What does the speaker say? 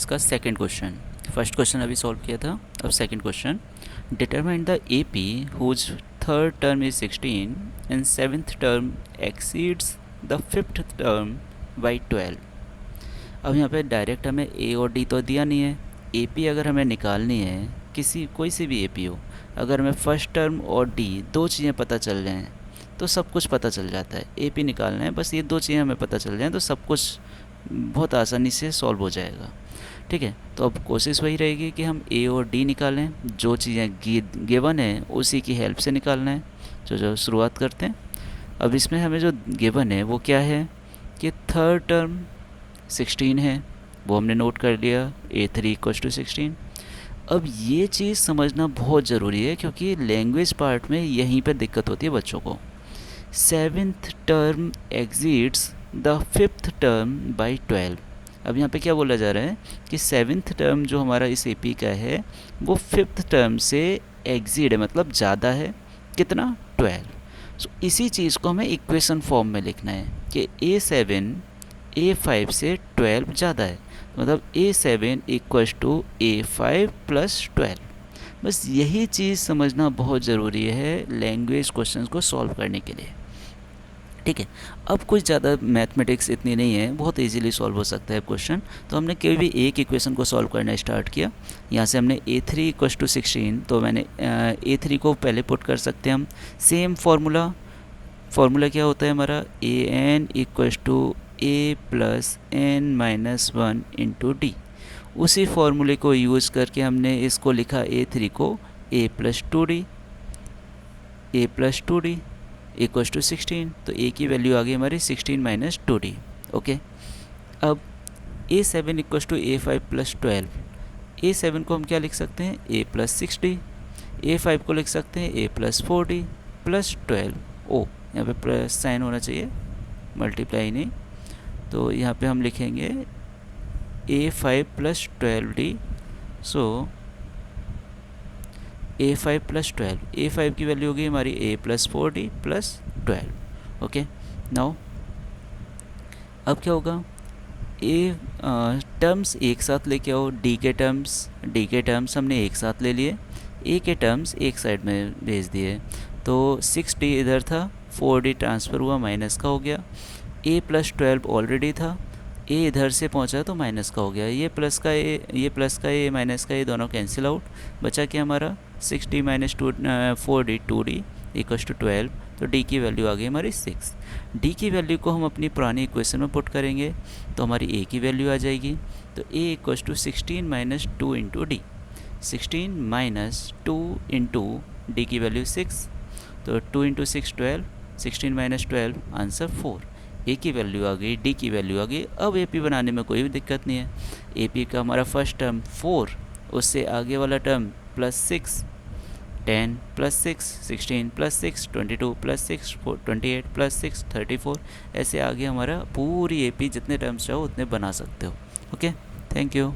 इसका second question, first question अभी solve किया था, अब second question. Determine the AP whose third term is 16 and seventh term exceeds the fifth term by 12। अब यहाँ पे डायरेक्ट हमें ए और डी तो दिया नहीं है। एपी अगर हमें निकालनी है, किसी कोई सी भी एपी हो, अगर हमें फर्स्ट टर्म और डी दो चीज़ें पता चल जाएँ तो सब कुछ पता चल जाता है। एपी निकालना है, बस ये दो चीज़ें हमें पता चल जाएँ तो सब कुछ बहुत आसानी से सॉल्व हो जाएगा। ठीक है, तो अब कोशिश वही रहेगी कि हम ए और डी निकालें, जो चीज़ें गिवन है उसी की हेल्प से निकालना है। जो शुरुआत करते हैं। अब इसमें हमें जो गिवन है वो क्या है कि थर्ड टर्म 16 है, वो हमने नोट कर लिया, A3 = 16। अब ये चीज़ समझना बहुत ज़रूरी है क्योंकि लैंग्वेज पार्ट में यहीं पर दिक्कत होती है बच्चों को। Seventh term exits the fifth term by 12। अब यहाँ पे क्या बोला जा रहा है कि सेवेंथ टर्म जो हमारा इस एपी का है वो फिफ्थ टर्म से एग्जिट है, मतलब ज़्यादा है, कितना, 12। सो इसी चीज़ को हमें इक्वेशन फॉर्म में लिखना है कि A7 A5 से 12 ज़्यादा है, मतलब A7 = A5 + 12। बस यही चीज़ समझना बहुत ज़रूरी है लैंग्वेज क्वेश्चंस को सॉल्व करने के लिए। ठीक है, अब कुछ ज़्यादा मैथमेटिक्स इतनी नहीं है, बहुत इजीली सॉल्व हो सकता है क्वेश्चन। तो हमने कोई भी एक इक्वेशन को सॉल्व करना स्टार्ट किया। यहाँ से हमने A3 = 16, तो मैंने A3 को पहले पुट कर सकते हैं हम। सेम फार्मूला क्या होता है हमारा, AN = A + n - 1 × D। उसी फार्मूले को यूज़ करके हमने इसको लिखा A3 को A + 2D = 16। तो A की वैल्यू आ गई हमारी 16 - 2D। ओके, अब A7 = A5 + 12। A7 को हम क्या लिख सकते हैं, A + 6D। A5 को लिख सकते हैं A + 4D + 12। ओ, यहाँ पे प्लस साइन होना चाहिए, मल्टीप्लाई नहीं। तो यहाँ पे हम लिखेंगे A5 + 12D। सो A5 + 12, A5 की वैल्यू होगी हमारी A + 4D + 12। ओके, नाउ अब क्या होगा, ए टर्म्स एक साथ लेके आओ, डी के टर्म्स हमने एक साथ ले लिए, ए के टर्म्स एक साइड में भेज दिए। तो 6D इधर था, 4D ट्रांसफ़र हुआ, माइनस का हो गया। A + 12 ऑलरेडी था, ए इधर से पहुंचा तो माइनस का हो गया। ये प्लस का ए माइनस का ए दोनों कैंसिल आउट, बचा क्या हमारा 6D - 4D 2D = 12। तो D की वैल्यू आ गई हमारी 6। D की वैल्यू को हम अपनी पुरानी इक्वेशन में पुट करेंगे तो हमारी A की वैल्यू आ जाएगी। तो A = 16 - 2 × D। 16 - 2 × D की वैल्यू 6, तो 2 × 6 12, 16 - 12 आंसर 4। ए की वैल्यू आ गई, डी की वैल्यू आ गई। अब एपी बनाने में कोई भी दिक्कत नहीं है। एपी का हमारा फर्स्ट टर्म 4, उससे आगे वाला टर्म +6, 10 + 6, 16 + 6, 22 + 6, 28 + 6, 34। ऐसे आगे हमारा पूरी एपी जितने टर्म्स चाहो उतने बना सकते हो। Okay, thank you.